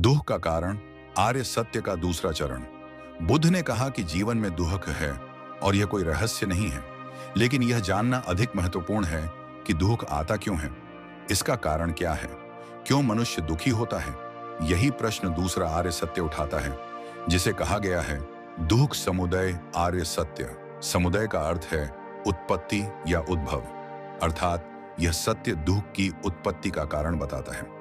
दुख का कारण, आर्य सत्य का दूसरा चरण। बुद्ध ने कहा कि जीवन में दुख है और यह कोई रहस्य नहीं है, लेकिन यह जानना अधिक महत्वपूर्ण है कि दुख आता क्यों है, इसका कारण क्या है, क्यों मनुष्य दुखी होता है। यही प्रश्न दूसरा आर्य सत्य उठाता है, जिसे कहा गया है दुख समुदय आर्य सत्य। समुदय का अर्थ है उत्पत्ति या उद्भव, अर्थात यह सत्य दुख की उत्पत्ति का कारण बताता है।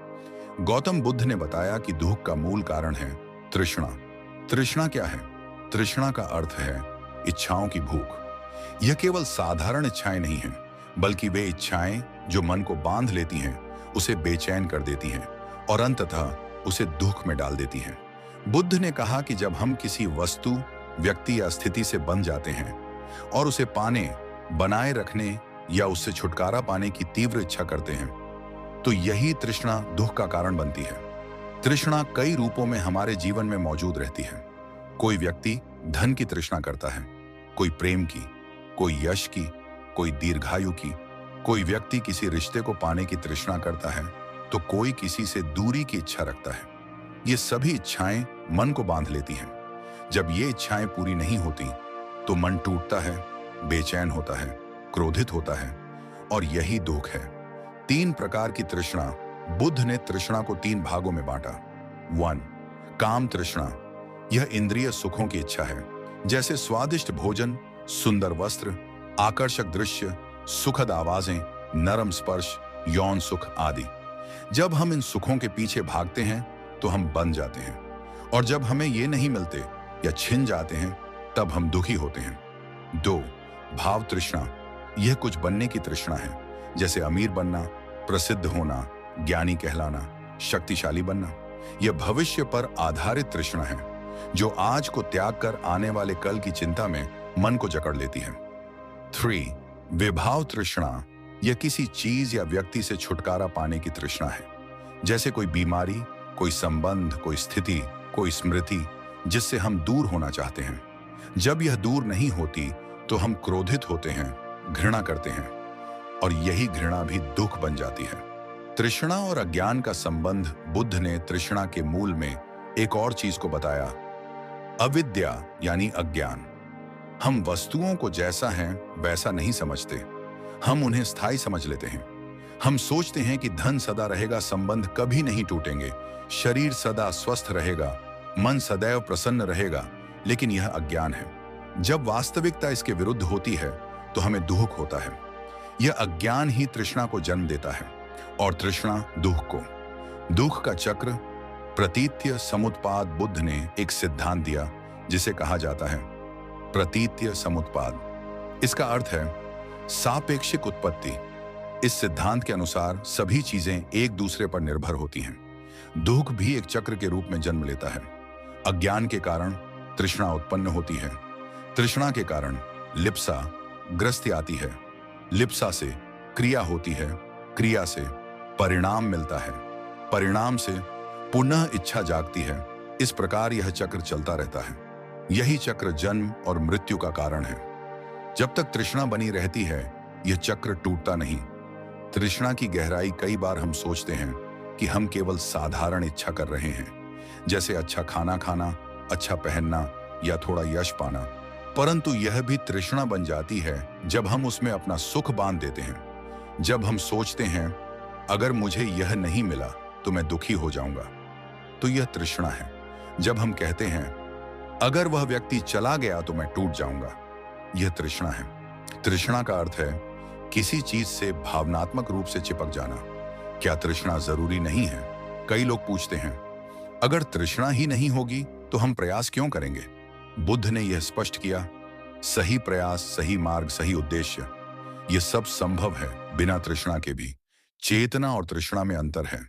गौतम बुद्ध ने बताया कि दुख का मूल कारण है तृष्णा। तृष्णा क्या है? तृष्णा का अर्थ है इच्छाओं की भूख। यह केवल साधारण इच्छाएं नहीं हैं, बल्कि वे इच्छाएं जो मन को बांध लेती हैं, उसे बेचैन कर देती हैं और अंततः उसे दुख में डाल देती हैं। बुद्ध ने कहा कि जब हम किसी वस्तु, व्यक्ति या स्थिति से बंध जाते हैं और उसे पाने, बनाए रखने या उससे छुटकारा पाने की तीव्र इच्छा करते हैं, तो यही तृष्णा दुख का कारण बनती है। तृष्णा कई रूपों में हमारे जीवन में मौजूद रहती है। कोई व्यक्ति धन की तृष्णा करता है, कोई प्रेम की, कोई यश की, कोई दीर्घायु की। कोई व्यक्ति किसी रिश्ते को पाने की तृष्णा करता है, तो कोई किसी से दूरी की इच्छा रखता है। ये सभी इच्छाएं मन को बांध लेती हैं। जब ये इच्छाएं पूरी नहीं होती, तो मन टूटता है, बेचैन होता है, क्रोधित होता है, और यही दुख है। 3 प्रकार की तृष्णा। बुद्ध ने तृष्णा को 3 भागों में बांटा। 1. काम तृष्णा। यह इंद्रिय सुखों की इच्छा है, जैसे स्वादिष्ट भोजन, सुंदर वस्त्र, आकर्षक दृश्य, सुखद आवाजें, नरम स्पर्श, यौन सुख आदि। जब हम इन सुखों के पीछे भागते हैं तो हम बन जाते हैं, और जब हमें ये नहीं मिलते या छिन जाते हैं तब हम दुखी होते हैं। 2. भाव तृष्णा। यह कुछ बनने की तृष्णा है, जैसे अमीर बनना, प्रसिद्ध होना, ज्ञानी कहलाना, शक्तिशाली बनना। यह भविष्य पर आधारित तृष्णा है, जो आज को त्याग कर आने वाले कल की चिंता में मन को जकड़ लेती है। 3. विभाव तृष्णा। यह किसी चीज या व्यक्ति से छुटकारा पाने की तृष्णा है, जैसे कोई बीमारी, कोई संबंध, कोई स्थिति, कोई स्मृति, जिससे हम दूर होना चाहते हैं। जब यह दूर नहीं होती तो हम क्रोधित होते हैं, घृणा करते हैं, और यही घृणा भी दुख बन जाती है। तृष्णा और अज्ञान का संबंध। बुद्ध ने तृष्णा के मूल में एक और चीज को बताया, अविद्या यानी अज्ञान। हम वस्तुओं को जैसा है वैसा नहीं समझते, हम उन्हें स्थायी समझ लेते हैं। हम सोचते हैं कि धन सदा रहेगा, संबंध कभी नहीं टूटेंगे, शरीर सदा स्वस्थ रहेगा, मन सदैव प्रसन्न रहेगा, लेकिन यह अज्ञान है। जब वास्तविकता इसके विरुद्ध होती है तो हमें दुख होता है। यह अज्ञान ही तृष्णा को जन्म देता है, और तृष्णा दुख को। दुख का चक्र, प्रतीत्य समुत्पाद। बुद्ध ने एक सिद्धांत दिया जिसे कहा जाता है प्रतीत्य समुत्पाद। इसका अर्थ है सापेक्षिक उत्पत्ति। इस सिद्धांत के अनुसार सभी चीजें एक दूसरे पर निर्भर होती हैं। दुख भी एक चक्र के रूप में जन्म लेता है। अज्ञान के कारण तृष्णा उत्पन्न होती है, तृष्णा के कारण लिप्सा, ग्रस्ती आती है, लिप्सा से क्रिया होती है, क्रिया से परिणाम मिलता है, परिणाम से पुनः इच्छा जागती है। इस प्रकार यह चक्र चलता रहता है। यही चक्र जन्म और मृत्यु का कारण है। जब तक तृष्णा बनी रहती है, यह चक्र टूटता नहीं। तृष्णा की गहराई कई बार हम सोचते हैं कि हम केवल साधारण इच्छा कर रहे हैं, जैसे अच्छा खाना खाना, अच्छा पहनना या थोड़ा यश पाना, परंतु यह भी तृष्णा बन जाती है जब हम उसमें अपना सुख बांध देते हैं। जब हम सोचते हैं अगर मुझे यह नहीं मिला तो मैं दुखी हो जाऊंगा, तो यह तृष्णा है। जब हम कहते हैं अगर वह व्यक्ति चला गया तो मैं टूट जाऊंगा, यह तृष्णा है। तृष्णा का अर्थ है किसी चीज से भावनात्मक रूप से चिपक जाना। क्या तृष्णा जरूरी नहीं है? कई लोग पूछते हैं अगर तृष्णा ही नहीं होगी तो हम प्रयास क्यों करेंगे? बुद्ध ने यह स्पष्ट किया, सही प्रयास, सही मार्ग, सही उद्देश्य, यह सब संभव है बिना तृष्णा के भी। चेतना और तृष्णा में अंतर है।